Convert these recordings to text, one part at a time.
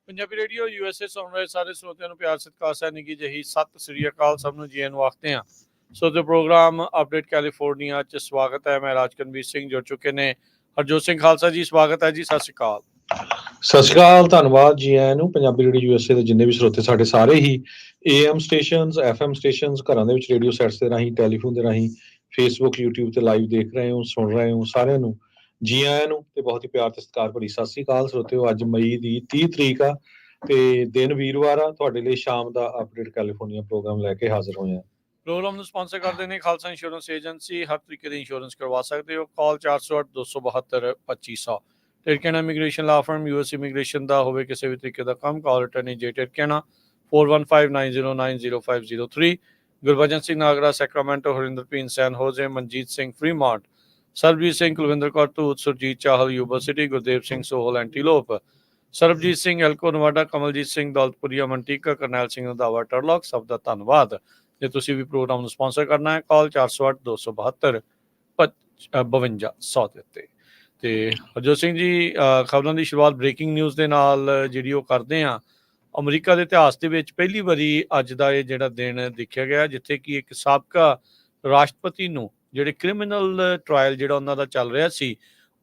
Punjabi radio USA ਸੁਣ ਰਹੇ ਸਾਰੇ ਸਰੋਤਿਆਂ ਨੂੰ ਪਿਆਰ ਸਤਿਕਾਰ ਸੈਨਿਕ ਜਿਹੀ ਸਤਿ ਸ੍ਰੀ ਅਕਾਲ ਸਭ ਨੂੰ ਜੀ ਨੂੰ ਆਖਦੇ ਹਾਂ। ਸੋ ਤੇ ਪ੍ਰੋਗਰਾਮ ਅਪਡੇਟ ਕੈਲੀਫੋਰਨੀਆ 'ਚ ਸਵਾਗਤ ਹੈ। ਮੈਂ ਰਾਜਕਨਵੀਰ ਸਿੰਘ ਜੁੜ ਚੁੱਕੇ ਨੇ। ਹਰਜੋਤ ਸਿੰਘ ਖਾਲਸਾ ਜੀ ਸਵਾਗਤ ਹੈ ਜੀ। ਸਤਿ ਸ੍ਰੀ ਅਕਾਲ। ਸਤਿ ਸ਼੍ਰੀ ਅਕਾਲ, ਧੰਨਵਾਦ ਜੀ ਆਇਆਂ ਨੂੰ। ਪੰਜਾਬੀ ਰੇਡੀਓ USA ਦੇ ਜਿੰਨੇ ਵੀ ਸਰੋਤੇ ਸਾਡੇ ਸਾਰੇ ਹੀ AM ਸਟੇਸ਼ਨਸ, FM ਸਟੇਸ਼ਨਸ, ਘਰਾਂ ਦੇ ਵਿੱਚ ਰੇਡੀਓ ਸੈਟਸ ਦੇ ਰਾਹੀਂ, ਟੈਲੀਫੋਨ ਦੇ ਰਾਹੀਂ, ਫੇਸਬੁੱਕ, YouTube ਤੇ ਲਾਈਵ ਦੇਖ ਰਹੇ ਹੋ, ਸੁਣ ਰਹੇ ਹੋ, ਸਾਰਿਆਂ ਨੂੰ ਜੀ ਆਇਆਂ ਨੂੰ ਤੇ ਬਹੁਤ ਹੀ ਪਿਆਰ ਤੇ ਸਤਿਕਾਰ ਭਰੀ ਸਤਿ ਸ਼੍ਰੀ ਅਕਾਲ ਸਰੋਤਿਓ। ਅੱਜ ਮਈ ਦੀ 30 ਤਰੀਕ ਆ ਤੇ ਦਿਨ ਵੀਰਵਾਰ ਆ। ਤੁਹਾਡੇ ਲਈ ਸ਼ਾਮ ਦਾ ਅਪਡੇਟ ਕੈਲੀਫੋਰਨੀਆ ਪ੍ਰੋਗਰਾਮ ਲੈ ਕੇ ਹਾਜ਼ਰ ਹੋਏ ਆ। ਪ੍ਰੋਗਰਾਮ ਨੂੰ ਸਪਾਂਸਰ ਕਰਦੇ ਨੇ ਖਾਲਸਾ ਇੰਸ਼ੋਰੈਂਸ ਏਜੰਸੀ। ਹਰ ਤਰੀਕੇ ਦੀ ਇੰਸ਼ੋਰੈਂਸ ਕਰਵਾ ਸਕਦੇ ਹੋ। ਕਾਲ 408-272-2500। ਟਿਰਕੇਨਾ ਇਮੀਗ੍ਰੇਸ਼ਨ ਲਾ ਫਰਮ US ਇਮੀਗ੍ਰੇਸ਼ਨ ਦਾ ਹੋਵੇ ਕਿਸੇ ਵੀ ਤਰੀਕੇ ਦਾ ਕੰਮ, ਕਾਲ ਅਟਰਨੀ ਜੇ ਟਿਰਕੇਨਾ 4159090503। ਗੁਰਬਚਨ ਸਿੰਘ ਨਾਗਰਾ ਸੈਕਰਾਮੈਂਟੋ, ਹਰਿੰਦਰ ਪੀਨ ਸੈਨ ਹੋਜ਼ੇ, Manjeet Singh Fremont, Sarabjit Singh Kulwinder Kaur ਧੂਤ, Surjit Chahal Yuba city, Gurdev Singh Sohal ਐਂਟੀਲੋਪ, Sarabjit Singh ਐਲਕੋ ਨਵਾਡਾ, Kamaljit Singh ਦੌਲਤਪੁਰੀਆ ਮੰਟੀਕਾ, Karnail Singh Randhawa ਟਰਲੌਕ। ਸਭ ਦਾ ਧੰਨਵਾਦ। ਜੇ ਤੁਸੀਂ ਵੀ ਪ੍ਰੋਗਰਾਮ ਨੂੰ ਸਪਾਂਸਰ ਕਰਨਾ ਹੈ, ਕਾਲ 408-272-5200 ਦੇ ਉੱਤੇ। ਤੇ ਹਰਜੋਤ ਸਿੰਘ ਜੀ, ਖਬਰਾਂ ਦੀ ਸ਼ੁਰੂਆਤ ਬ੍ਰੇਕਿੰਗ ਨਿਊਜ਼ ਦੇ ਨਾਲ ਜਿਹੜੀ ਉਹ ਕਰਦੇ ਹਾਂ। ਅਮਰੀਕਾ ਦੇ ਇਤਿਹਾਸ ਦੇ ਵਿੱਚ ਪਹਿਲੀ ਵਾਰੀ ਅੱਜ ਦਾ ਇਹ ਜਿਹੜਾ ਦਿਨ ਦੇਖਿਆ ਗਿਆ ਜਿੱਥੇ ਕਿ ਇੱਕ ਸਾਬਕਾ ਰਾਸ਼ਟਰਪਤੀ ਨੂੰ ਜਿਹੜੇ ਕ੍ਰਿਮੀਨਲ ਟਰਾਇਲ ਜਿਹੜਾ ਉਹਨਾਂ ਦਾ ਚੱਲ ਰਿਹਾ ਸੀ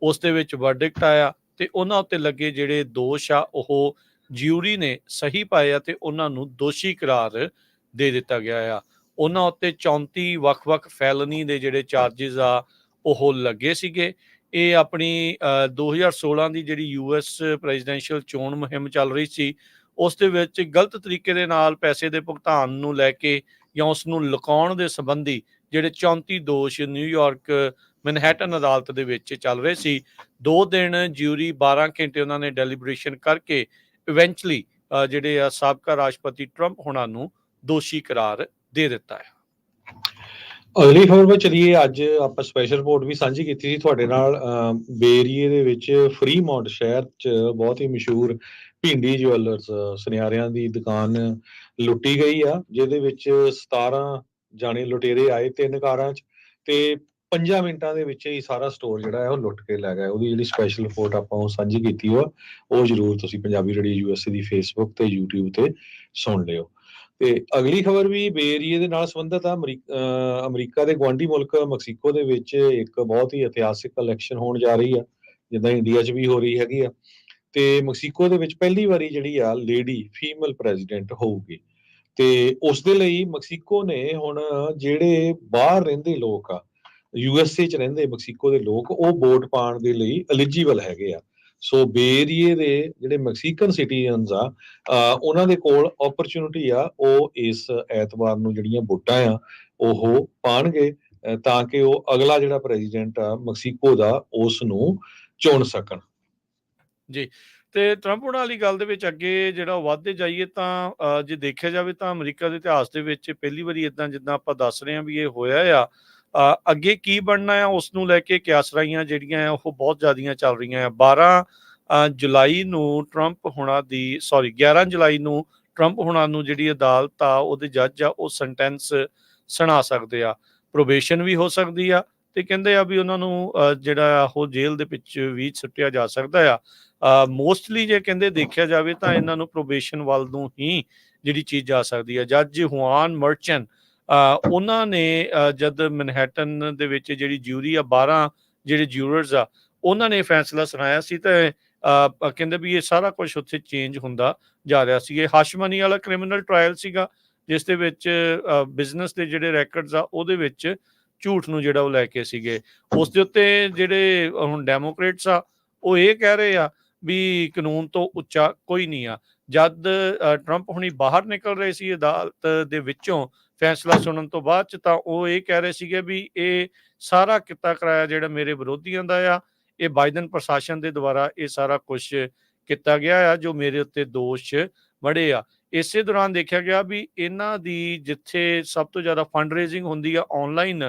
ਉਸ ਦੇ ਵਿੱਚ ਵਰਡਿਕਟ ਆਇਆ ਤੇ ਉਹਨਾਂ ਉੱਤੇ ਲੱਗੇ ਜਿਹੜੇ ਦੋਸ਼ ਆ ਉਹ ਜਿਊਰੀ ਨੇ ਸਹੀ ਪਾਏ ਆ ਤੇ ਉਹਨਾਂ ਨੂੰ ਦੋਸ਼ੀ ਕਰਾਰ ਦੇ ਦਿੱਤਾ ਗਿਆ ਆ। ਉਹਨਾਂ ਉੱਤੇ 34 ਵੱਖ-ਵੱਖ ਫੈਲਨੀ ਦੇ ਜਿਹੜੇ ਚਾਰਜਿਸ ਆ ਉਹ ਲੱਗੇ ਸੀਗੇ। ਇਹ ਆਪਣੀ 2016 ਦੀ ਜਿਹੜੀ US ਪ੍ਰੈਜ਼ੀਡੈਂਸ਼ੀਅਲ ਚੋਣ ਮੁਹਿੰਮ ਚੱਲ ਰਹੀ ਸੀ ਉਸ ਦੇ ਵਿੱਚ ਗਲਤ ਤਰੀਕੇ ਦੇ ਨਾਲ ਪੈਸੇ ਦੇ ਭੁਗਤਾਨ ਨੂੰ ਲੈ ਕੇ ਜਾਂ ਉਸ ਨੂੰ ਲੁਕਾਉਣ ਦੇ ਸੰਬੰਧੀ ਜਿਹੜੇ 34 ਦੋਸ਼ ਨਿਊਯਾਰਕ ਮੈਨਹੈਟਨ ਅਦਾਲਤ ਦੇ ਵਿੱਚ ਚੱਲ ਰਹੇ ਸੀ। 2 ਦਿਨ ਜਿਊਰੀ 12 ਘੰਟੇ ਉਹਨਾਂ ਨੇ ਡੈਲੀਬਰੇਸ਼ਨ ਕਰਕੇ ਇਵੈਂਚੁਅਲੀ ਜਿਹੜੇ ਆ ਸਾਬਕਾ ਰਾਸ਼ਟਰਪਤੀ ਟਰੰਪ ਹੋਣਾ ਨੂੰ ਦੋਸ਼ੀ ਕਰਾਰ ਦੇ ਦਿੱਤਾ ਹੈ। ਅਗਲੀ ਖਬਰ ਵੱਲ ਚਲੀਏ। ਅੱਜ ਆਪਾਂ ਸਪੈਸ਼ਲ ਰਿਪੋਰਟ ਵੀ ਸਾਂਝੀ ਕੀਤੀ ਸੀ ਤੁਹਾਡੇ ਨਾਲ। ਬੇਰੀਏ ਦੇ ਵਿੱਚ ਫਰੀਮੌਂਟ ਸ਼ਹਿਰ 'ਚ ਬਹੁਤ ਹੀ ਮਸ਼ਹੂਰ ਭਿੰਡੀ ਜਵੈਲਰਸ ਸੁਨਿਆਰਿਆਂ ਦੀ ਦੁਕਾਨ ਲੁੱਟੀ ਗਈ ਆ, ਜਿਹਦੇ ਵਿੱਚ 17 ਜਾਣੇ ਲੁਟੇਰੇ ਆਏ 3 ਕਾਰਾਂ 'ਚ ਤੇ 5 ਮਿੰਟਾਂ ਦੇ ਵਿੱਚ ਹੀ ਸਾਰਾ ਸਟੋਰ ਜਿਹੜਾ ਹੈ ਉਹ ਲੁੱਟ ਕੇ ਲੈ ਗਏ। ਉਹਦੀ ਜਿਹੜੀ ਸਪੈਸ਼ਲ ਰਿਪੋਰਟ ਆਪਾਂ ਉਹ ਸਾਂਝੀ ਕੀਤੀ ਉਹ ਜ਼ਰੂਰ ਤੁਸੀਂ ਪੰਜਾਬੀ ਰੇਡੀਓ USA ਦੀ ਫੇਸਬੁੱਕ ਤੇ YouTube ਤੇ ਸੁਣ ਲਿਓ। ਤੇ ਅਗਲੀ ਖਬਰ ਵੀ ਬੇਰੀਏ ਦੇ ਨਾਲ ਸੰਬੰਧਿਤ ਆ। ਅਮਰੀਕਾ ਦੇ ਗੁਆਂਢੀ ਮੁਲਕ ਮੈਕਸੀਕੋ ਦੇ ਵਿੱਚ ਇੱਕ ਬਹੁਤ ਹੀ ਇਤਿਹਾਸਿਕ ਇਲੈਕਸ਼ਨ ਹੋਣ ਜਾ ਰਹੀ ਆ, ਜਿੱਦਾਂ ਇੰਡੀਆ 'ਚ ਵੀ ਹੋ ਰਹੀ ਹੈਗੀ ਆ। ਤੇ ਮੈਕਸੀਕੋ ਦੇ ਵਿੱਚ ਪਹਿਲੀ ਵਾਰੀ ਜਿਹੜੀ ਆ ਲੇਡੀ ਫੀਮੇਲ ਪ੍ਰੈਜ਼ੀਡੈਂਟ ਹੋਊਗੀ ਤੇ ਉਸ ਦੇ ਲਈ ਮੈਕਸੀਕੋ ਨੇ ਹੁਣ ਜਿਹੜੇ ਬਾਹਰ ਰਹਿੰਦੇ ਲੋਕ ਆ, USA 'ਚ ਰਹਿੰਦੇ ਮੈਕਸੀਕੋ ਦੇ ਲੋਕ, ਉਹ ਵੋਟ ਪਾਉਣ ਦੇ ਲਈ ਐਲੀਜੀਬਲ ਹੈਗੇ ਆ। ਸੋ ਬੇਰੀਏ ਦੇ ਜਿਹੜੇ ਮੈਕਸੀਕਨ ਸਿਟੀਜ਼ਨਸ ਆ ਉਹਨਾਂ ਦੇ ਕੋਲ ਓਪਰਚੁਨਿਟੀ ਆ, ਉਹ ਇਸ ਐਤਵਾਰ ਨੂੰ ਜਿਹੜੀਆਂ ਵੋਟਾਂ ਆ ਉਹ ਪਾਉਣਗੇ ਤਾਂ ਕਿ ਉਹ ਅਗਲਾ ਜਿਹੜਾ ਪ੍ਰੈਜ਼ੀਡੈਂਟ ਆ ਮੈਕਸੀਕੋ ਦਾ ਉਸ ਨੂੰ ਚੁਣ ਸਕਣ। ਜੀ, ਤੇ ਟਰੰਪ ਹੋਣ ਵਾਲੀ ਗੱਲ ਦੇ ਵਿੱਚ ਅੱਗੇ ਜਿਹੜਾ ਵੱਧਦੇ ਜਾਈਏ ਤਾਂ ਜੇ ਦੇਖਿਆ ਜਾਵੇ ਤਾਂ ਅਮਰੀਕਾ ਦੇ ਇਤਿਹਾਸ ਦੇ ਵਿੱਚ ਪਹਿਲੀ ਵਾਰੀ ਇੱਦਾਂ ਜਿੱਦਾਂ ਆਪਾਂ ਦੱਸ ਰਹੇ ਹਾਂ ਵੀ ਇਹ ਹੋਇਆ ਆ। ਅੱਗੇ ਕੀ ਬਣਨਾ ਆ ਉਸ ਨੂੰ ਲੈ ਕੇ ਕਿਆਸਰਾਈਆਂ ਜਿਹੜੀਆਂ ਆ ਉਹ ਬਹੁਤ ਜ਼ਿਆਦੀਆਂ ਚੱਲ ਰਹੀਆਂ ਆ। 11 ਜੁਲਾਈ ਨੂੰ ਟਰੰਪ ਹੋਣਾ ਦੀ 11 ਜੁਲਾਈ ਨੂੰ ਟਰੰਪ ਹੋਣਾ ਨੂੰ ਜਿਹੜੀ ਅਦਾਲਤ ਆ ਉਹਦੇ ਜੱਜ ਆ ਉਹ ਸੈਂਟੈਂਸ ਸੁਣਾ ਸਕਦੇ ਆ। ਪ੍ਰੋਬੇਸ਼ਨ ਵੀ ਹੋ ਸਕਦੀ ਆ ਤੇ ਕਹਿੰਦੇ ਆ ਵੀ ਉਹਨਾਂ ਨੂੰ ਜਿਹੜਾ ਉਹ ਜੇਲ੍ਹ ਦੇ ਵਿੱਚ ਵੀ ਸੁੱਟਿਆ ਜਾ ਸਕਦਾ ਆ। ਮੋਸਟਲੀ ਜੇ ਕਹਿੰਦੇ ਦੇਖਿਆ ਜਾਵੇ ਤਾਂ ਇਹਨਾਂ ਨੂੰ ਪ੍ਰੋਬੇਸ਼ਨ ਵੱਲ ਨੂੰ ਹੀ ਜਿਹੜੀ ਚੀਜ਼ ਜਾ ਸਕਦੀ ਹੈ। ਜੱਜ ਹੁਆਨ ਮਰਚਨ ਉਹਨਾਂ ਨੇ ਜਦ ਮੈਨਹੈਟਨ ਦੇ ਵਿੱਚ ਜਿਹੜੀ ਜਿਊਰੀ ਆ 12 ਜਿਹੜੇ ਜਿਊਰਰਸ ਆ ਉਹਨਾਂ ਨੇ ਫੈਸਲਾ ਸੁਣਾਇਆ ਸੀ ਤੇ ਕਹਿੰਦੇ ਵੀ ਇਹ ਸਾਰਾ ਕੁਝ ਉੱਥੇ ਚੇਂਜ ਹੁੰਦਾ ਜਾ ਰਿਹਾ ਸੀ। ਇਹ ਹਸ਼ਮਨੀ ਵਾਲਾ ਕ੍ਰਿਮੀਨਲ ਟਰਾਇਲ ਸੀਗਾ ਜਿਸ ਦੇ ਵਿੱਚ ਬਿਜ਼ਨਸ ਦੇ ਜਿਹੜੇ ਰੈਕਰਡਸ ਆ ਉਹਦੇ ਵਿੱਚ ਝੂਠ ਨੂੰ ਜਿਹੜਾ ਉਹ ਲੈ ਕੇ ਸੀਗੇ। ਉਸ ਦੇ ਉੱਤੇ ਜਿਹੜੇ ਹੁਣ ਡੈਮੋਕ੍ਰੇਟਸ ਆ ਉਹ ਇਹ ਕਹਿ ਰਹੇ ਆ ਵੀ ਕਾਨੂੰਨ ਤੋਂ ਉੱਚਾ ਕੋਈ ਨਹੀਂ ਆ। ਜਦ ਟਰੰਪ ਹੁਣੀ ਬਾਹਰ ਨਿਕਲ ਰਹੇ ਸੀ ਅਦਾਲਤ ਦੇ ਵਿੱਚੋਂ ਫੈਸਲਾ ਸੁਣਨ ਤੋਂ ਬਾਅਦ 'ਚ ਤਾਂ ਉਹ ਇਹ ਕਹਿ ਰਹੇ ਸੀਗੇ ਵੀ ਇਹ ਸਾਰਾ ਕੀਤਾ ਕਰਾਇਆ ਜਿਹੜਾ ਮੇਰੇ ਵਿਰੋਧੀਆਂ ਦਾ ਆ, ਇਹ ਬਾਈਡਨ ਪ੍ਰਸ਼ਾਸਨ ਦੇ ਦੁਆਰਾ ਇਹ ਸਾਰਾ ਕੁਛ ਕੀਤਾ ਗਿਆ ਆ ਜੋ ਮੇਰੇ ਉੱਤੇ ਦੋਸ਼ ਮੜੇ ਆ। ਇਸੇ ਦੌਰਾਨ ਦੇਖਿਆ ਗਿਆ ਵੀ ਇਹਨਾਂ ਦੀ ਜਿੱਥੇ ਸਭ ਤੋਂ ਜ਼ਿਆਦਾ ਫੰਡ ਰੇਜ਼ਿੰਗ ਹੁੰਦੀ ਆ ਆਨਲਾਈਨ,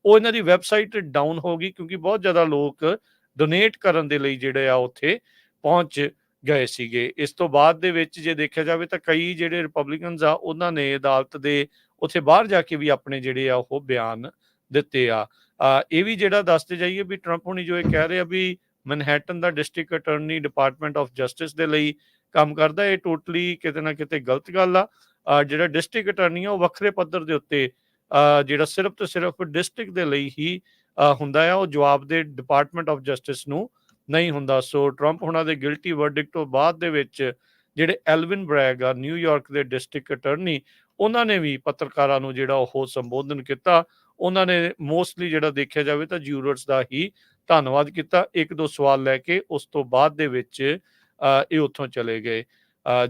ਉਹ ਇਹਨਾਂ ਦੀ ਵੈਬਸਾਈਟ ਡਾਊਨ ਹੋ ਗਈ ਕਿਉਂਕਿ ਬਹੁਤ ਜ਼ਿਆਦਾ ਲੋਕ ਡੋਨੇਟ ਕਰਨ ਦੇ ਲਈ ਜਿਹੜੇ ਆ ਉੱਥੇ ਪਹੁੰਚ ਗਏ ਸੀਗੇ। ਇਸ ਤੋਂ ਬਾਅਦ ਦੇ ਵਿੱਚ ਜੇ ਦੇਖਿਆ ਜਾਵੇ ਤਾਂ ਕਈ ਜਿਹੜੇ ਰਿਪਬਲਿਕਨਸ ਆ ਉਹਨਾਂ ਨੇ ਅਦਾਲਤ ਦੇ ਉੱਥੇ ਬਾਹਰ ਜਾ ਕੇ ਵੀ ਆਪਣੇ ਜਿਹੜੇ ਆ ਉਹ ਬਿਆਨ ਦਿੱਤੇ ਆ। ਇਹ ਵੀ ਜਿਹੜਾ ਦੱਸਦੇ ਜਾਈਏ ਵੀ ਟਰੰਪ ਹੁਣੀ ਜੋ ਇਹ ਕਹਿ ਰਹੇ ਆ ਵੀ ਮੈਨਹੈਟਨ ਦਾ district attorney department of justice ਦੇ ਲਈ ਕੰਮ ਕਰਦਾ। ਇਹ ਟੋਟਲੀ ਕਿਤੇ ਨਾ ਕਿਤੇ ਗਲਤ ਗੱਲ ਆ। ਜਿਹੜਾ ਡਿਸਟ੍ਰਿਕਟ ਅਟਾਰਨੀ ਆ ਉਹ ਵੱਖਰੇ ਪੱਧਰ ਦੇ ਉੱਤੇ ਜਿਹੜਾ ਸਿਰਫ ਤੇ ਸਿਰਫ ਡਿਸਟ੍ਰਿਕਟ ਦੇ ਲਈ ਹੀ ਹੁੰਦਾ ਆ, ਉਹ ਜਵਾਬਦੇਹ ਡਿਪਾਰਟਮੈਂਟ ਆਫ ਜਸਟਿਸ ਨੂੰ ਨਹੀਂ ਹੁੰਦਾ। ਸੋ ਟਰੰਪ ਹੁਣਾਂ ਦੇ ਗਿਲਟੀ ਵਰਡਿਕਟ ਤੋਂ ਬਾਅਦ ਦੇ ਵਿੱਚ ਜਿਹੜੇ ਐਲਵਿਨ ਬ੍ਰੈਗ ਆ ਨਿਊਯਾਰਕ ਦੇ ਡਿਸਟ੍ਰਿਕਟ ਅਟਾਰਨੀ, ਉਹਨਾਂ ਨੇ ਵੀ ਪੱਤਰਕਾਰਾਂ ਨੂੰ ਜਿਹੜਾ ਉਹ ਸੰਬੋਧਨ ਕੀਤਾ। ਉਹਨਾਂ ਨੇ ਮੋਸਟਲੀ ਜਿਹੜਾ ਦੇਖਿਆ ਜਾਵੇ ਤਾਂ ਜੂਰਰਸ ਦਾ ਹੀ ਧੰਨਵਾਦ ਕੀਤਾ, ਇੱਕ ਦੋ ਸਵਾਲ ਲੈ ਕੇ ਉਸ ਤੋਂ ਬਾਅਦ ਦੇ ਵਿੱਚ ਇਹ ਉੱਥੋਂ ਚਲੇ ਗਏ।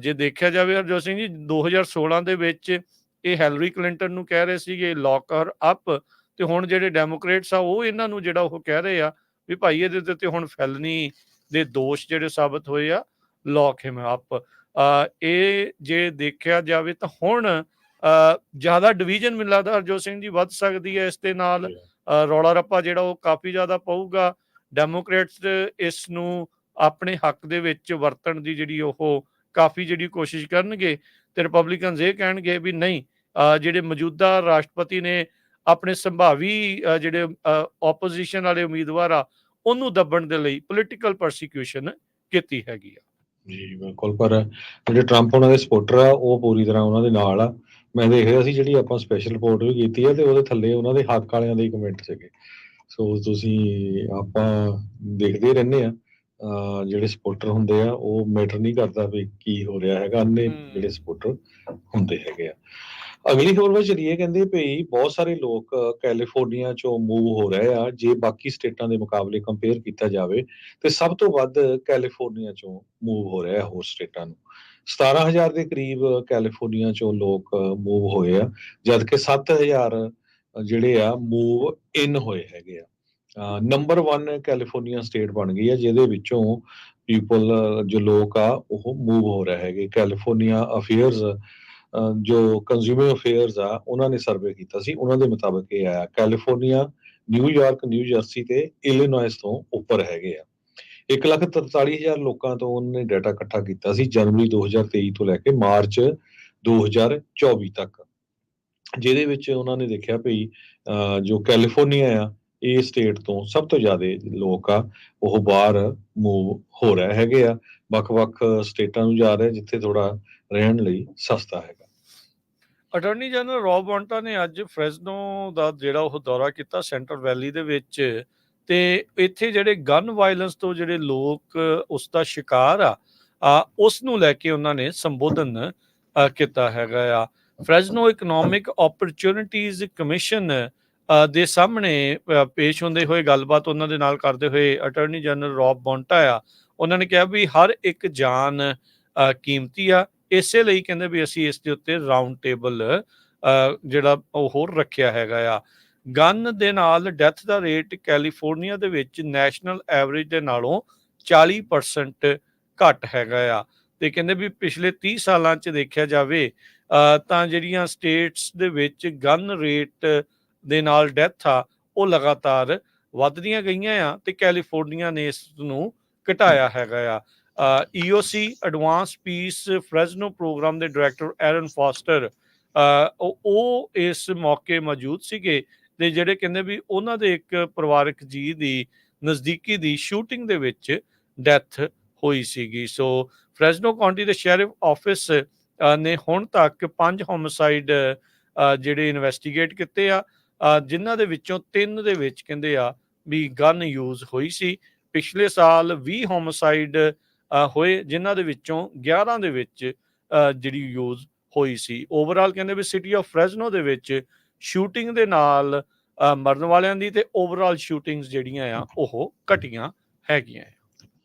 ਜੇ ਦੇਖਿਆ ਜਾਵੇ ਹਰਜੋਤ ਸਿੰਘ ਜੀ, 2016 ਦੇ ਵਿੱਚ ਇਹ ਹੈਲਰੀ ਕਲਿੰਟਨ ਨੂੰ ਕਹਿ ਰਹੇ ਸੀਗੇ ਲੌਕ ਹਰ ਅਪ, ਤੇ ਹੁਣ ਜਿਹੜੇ ਡੈਮੋਕ੍ਰੇਟਸ ਆ ਉਹ ਇਹਨਾਂ ਨੂੰ ਜਿਹੜਾ ਉਹ ਕਹਿ ਰਹੇ ਆ ਵੀ ਭਾਈ ਇਹਦੇ ਉੱਤੇ ਹੁਣ ਫੈਲਨੀ ਦੇ ਦੋਸ਼ ਜਿਹੜੇ ਸਾਬਤ ਹੋਏ ਆ, ਲੌਕ ਹਿਮ ਅਪ। ਇਹ ਜੇ ਦੇਖਿਆ ਜਾਵੇ ਤਾਂ ਹੁਣ ਜ਼ਿਆਦਾ ਡਿਵੀਜ਼ਨ ਮੈਨੂੰ ਲੱਗਦਾ ਹਰਜੋਤ ਸਿੰਘ ਜੀ ਵੱਧ ਸਕਦੀ ਹੈ ਇਸ ਦੇ ਨਾਲ। ਰੌਲਾ ਰੱਪਾ ਜਿਹੜਾ ਉਹ ਕਾਫੀ ਜ਼ਿਆਦਾ ਪਊਗਾ। ਡੈਮੋਕ੍ਰੇਟਸ ਇਸ ਨੂੰ ਆਪਣੇ ਹੱਕ ਦੇ ਵਿੱਚ ਵਰਤਣ ਦੀ ਜਿਹੜੀ ਉਹ ਕਾਫੀ ਜਿਹੜੀ ਕੋਸ਼ਿਸ਼ ਕਰਨਗੇ, ਤੇ ਰਿਪਬਲਿਕਨਸ ਇਹ ਕਹਿਣਗੇ ਵੀ ਨਹੀਂ, ਜਿਹੜੇ ਮੌਜੂਦਾ ਰਾਸ਼ਟਰਪਤੀ ਨੇ ਆਪਣੇ ਸੰਭਾਵੀ ਜਿਹੜੇ ਆਪੋਜੀਸ਼ਨ ਵਾਲੇ ਉਮੀਦਵਾਰ ਆ ਉਹਨੂੰ ਦੱਬਣ ਦੇ ਲਈ ਪੋਲੀਟੀਕਲ ਪਰਸੀਕਿਊਸ਼ਨ ਕੀਤੀ ਹੈਗੀ ਆ। ਜੀ ਬਿਲਕੁਲ, ਪਰ ਜਿਹੜੇ ਟਰੰਪ ਉਹਨਾਂ ਦੇ ਸਪੋਰਟਰ ਆ ਉਹ ਪੂਰੀ ਤਰ੍ਹਾਂ ਉਹਨਾਂ ਦੇ ਨਾਲ ਆ। ਮੈਂ ਦੇਖ ਰਿਹਾ ਸੀ ਜਿਹੜੀ ਆਪਾਂ ਸਪੈਸ਼ਲ ਰਿਪੋਰਟ ਵੀ ਕੀਤੀ ਆ, ਤੇ ਉਹਦੇ ਥੱਲੇ ਉਹਨਾਂ ਦੇ ਹੱਕ ਵਾਲਿਆਂ ਦੇ ਕਮੈਂਟ ਸੀਗੇ। ਸੋ ਤੁਸੀਂ ਆਪਾਂ ਦੇਖਦੇ ਰਹਿੰਦੇ ਆ, ਜਿਹੜੇ ਸਪੋਰਟਰ ਹੁੰਦੇ ਆ ਉਹ ਮੈਟਰ ਨਹੀਂ ਕਰਦਾ ਵੀ ਕੀ ਹੋ ਰਿਹਾ ਹੈਗਾ, ਅੰਨੇ ਜਿਹੜੇ ਸਪੋਰਟਰ ਹੁੰਦੇ ਹੈਗੇ ਆ। ਅਗਲੀ ਖਬਰ ਵਿੱਚ ਚਲੀਏ, ਕਹਿੰਦੇ ਭਈ ਬਹੁਤ ਸਾਰੇ ਲੋਕ ਕੈਲੀਫੋਰਨੀਆ ਚੋਂ ਮੂਵ ਹੋ ਰਹੇ ਆ। ਜੇ ਬਾਕੀ ਸਟੇਟਾਂ ਦੇ ਮੁਕਾਬਲੇ ਕੰਪੇਅਰ ਕੀਤਾ ਜਾਵੇ ਤੇ ਸਭ ਤੋਂ ਵੱਧ ਕੈਲੀਫੋਰਨੀਆ ਚੋਂ ਮੂਵ ਹੋ ਰਿਹਾ ਹੋਰ ਸਟੇਟਾਂ ਨੂੰ। 17,000 ਦੇ ਕਰੀਬ ਕੈਲੀਫੋਰਨੀਆ ਚੋਂ ਲੋਕ ਮੂਵ ਹੋਏ ਆ, ਜਦ ਕਿ 7,000 ਜਿਹੜੇ ਆ ਮੂਵ ਇਨ ਹੋਏ ਹੈਗੇ ਆ। ਨੰਬਰ 1 ਕੈਲੀਫੋਰਨੀਆ ਸਟੇਟ ਬਣ ਗਈ ਹੈ, ਜਿਹਦੇ ਵਿੱਚੋਂ ਪੀਪਲ ਜੋ ਲੋਕ ਆ ਉਹ ਮੂਵ ਹੋ ਰਹੇ ਹੈਗੇ। ਕੈਲੀਫੋਰਨੀਆ ਅਫੇਅਰਸ ਜੋ ਕੰਜ਼ਿਊਮਰ ਅਫੇਅਰਸ ਆ ਉਹਨਾਂ ਨੇ ਸਰਵੇ ਕੀਤਾ ਸੀ, ਉਹਨਾਂ ਦੇ ਮੁਤਾਬਕ ਇਹ ਆਇਆ ਕੈਲੀਫੋਰਨੀਆ, ਨਿਊਯਾਰਕ, ਨਿਊ ਜਰਸੀ ਤੇ ਇਲੀਨੋਇਸ ਤੋਂ ਉੱਪਰ ਹੈਗੇ ਆ। 1,43,000 ਲੋਕਾਂ ਤੋਂ ਉਹਨੇ ਡਾਟਾ ਇਕੱਠਾ ਕੀਤਾ ਸੀ ਜਨਵਰੀ 2023 ਤੋਂ ਲੈ ਕੇ ਮਾਰਚ 2024 ਤੱਕ, ਜਿਹਦੇ ਵਿੱਚ ਉਹਨਾਂ ਨੇ ਦੇਖਿਆ ਭਈ ਜੋ ਕੈਲੀਫੋਰਨੀਆ ਆ ਇਹ ਸਟੇਟ ਤੋਂ ਸਭ ਤੋਂ ਜ਼ਿਆਦਾ ਲੋਕ ਆ ਉਹ ਬਾਹਰ ਮੂਵ ਹੋ ਰਹੇ ਹੈਗੇ ਆ, ਵੱਖ-ਵੱਖ ਸਟੇਟਾਂ ਨੂੰ ਜਾ ਰਹੇ ਜਿੱਥੇ ਥੋੜਾ ਰਹਿਣ ਲਈ ਸਸਤਾ ਹੈਗਾ। ਅਟਾਰਨੀ ਜਨਰਲ ਰੌਬ ਬੌਂਟਾ ਨੇ ਅੱਜ ਫ੍ਰੈਸਨੋ ਦਾ ਜਿਹੜਾ ਉਹ ਦੌਰਾ ਕੀਤਾ ਸੈਂਟਰਲ ਵੈਲੀ ਦੇ ਵਿੱਚ, ਤੇ ਇੱਥੇ ਜਿਹੜੇ ਗਨ ਵਾਇਲੈਂਸ ਤੋਂ ਜਿਹੜੇ ਲੋਕ ਉਸ ਦਾ ਸ਼ਿਕਾਰ ਆ ਉਸ ਨੂੰ ਲੈ ਕੇ ਉਹਨਾਂ ਨੇ ਸੰਬੋਧਨ ਕੀਤਾ ਹੈਗਾ ਆ। ਫ੍ਰੈਸਨੋ ਇਕਨੋਮਿਕ ਓਪਰਚੁਨਿਟੀਜ਼ ਕਮਿਸ਼ਨ ਦੇ ਸਾਹਮਣੇ ਪੇਸ਼ ਹੁੰਦੇ ਹੋਏ ਗੱਲਬਾਤ ਉਹਨਾਂ ਦੇ ਨਾਲ ਕਰਦੇ ਹੋਏ ਅਟਾਰਨੀ ਜਨਰਲ ਰੌਬ ਬੌਂਟਾ ਆ, ਉਹਨਾਂ ਨੇ ਕਿਹਾ ਵੀ ਹਰ ਇੱਕ ਜਾਨ ਕੀਮਤੀ ਆ, ਇਸੇ ਲਈ ਕਹਿੰਦੇ ਵੀ ਅਸੀਂ ਇਸ ਦੇ ਉੱਤੇ ਰਾਊਂਡ ਟੇਬਲ ਜਿਹੜਾ ਉਹ ਹੋਰ ਰੱਖਿਆ ਹੈਗਾ ਆ। ਗਨ ਦੇ ਨਾਲ ਡੈਥ ਦਾ ਰੇਟ ਕੈਲੀਫੋਰਨੀਆ ਦੇ ਵਿੱਚ ਨੈਸ਼ਨਲ ਐਵਰੇਜ ਦੇ ਨਾਲੋਂ 40% ਘੱਟ ਹੈਗਾ ਆ, ਤੇ ਕਹਿੰਦੇ ਵੀ ਪਿਛਲੇ 30 ਸਾਲਾਂ 'ਚ ਦੇਖਿਆ ਜਾਵੇ ਤਾਂ ਜਿਹੜੀਆਂ ਸਟੇਟਸ ਦੇ ਵਿੱਚ ਗਨ ਰੇਟ ਦੇ ਨਾਲ ਡੈਥ ਆ ਉਹ ਲਗਾਤਾਰ ਵੱਧਦੀਆਂ ਗਈਆਂ ਆ, ਤੇ ਕੈਲੀਫੋਰਨੀਆ ਨੇ ਇਸ ਨੂੰ ਘਟਾਇਆ ਹੈਗਾ ਆ। EOC advance peace Fresno program ਦੇ ਡਾਇਰੈਕਟਰ ਐਰਨ ਫੋਸਟਰ ਉਹ ਇਸ ਮੌਕੇ ਮੌਜੂਦ ਸੀਗੇ, ਤੇ ਜਿਹੜੇ ਕਹਿੰਦੇ ਵੀ ਉਹਨਾਂ ਦੇ ਇੱਕ ਪਰਿਵਾਰਕ ਜੀ ਦੀ ਨਜ਼ਦੀਕੀ ਦੀ ਸ਼ੂਟਿੰਗ ਦੇ ਵਿੱਚ ਡੈਥ ਹੋਈ ਸੀਗੀ। ਸੋ ਫ੍ਰੈਸਨੋ ਕਾਉਂਟੀ ਦੇ ਸ਼ੈਰਿਫ ਆਫਿਸ ਨੇ ਹੁਣ ਤੱਕ 5 ਹੋਮਿਸਾਈਡ ਜਿਹੜੇ ਇਨਵੈਸਟੀਗੇਟ ਕੀਤੇ ਆ, ਜਿਨ੍ਹਾਂ ਦੇ ਵਿੱਚੋਂ 3 ਦੇ ਵਿੱਚ ਕਹਿੰਦੇ ਆ ਵੀ ਗਨ ਯੂਜ਼ ਹੋਈ ਸੀ। ਪਿਛਲੇ ਸਾਲ 20 ਹੋਮਿਸਾਈਡ ਹੋਏ, ਜਿਨ੍ਹਾਂ ਦੇ ਵਿੱਚੋਂ 11 ਦੇ ਵਿੱਚ ਜਿਹੜੀ ਯੂਜ਼ ਹੋਈ ਸੀ। ਓਵਰਆਲ ਕਹਿੰਦੇ ਵੀ ਸਿਟੀ ਆਫ ਫ੍ਰੈਸਨੋ ਦੇ ਵਿੱਚ ਸ਼ੂਟਿੰਗ ਦੇ ਨਾਲ ਮਰਨ ਵਾਲਿਆਂ ਦੀ ਤੇ ਓਵਰਆਲ ਸ਼ੂਟਿੰਗਸ ਜਿਹੜੀਆਂ ਆ ਉਹ ਘਟੀਆਂ ਹੈਗੀਆਂ।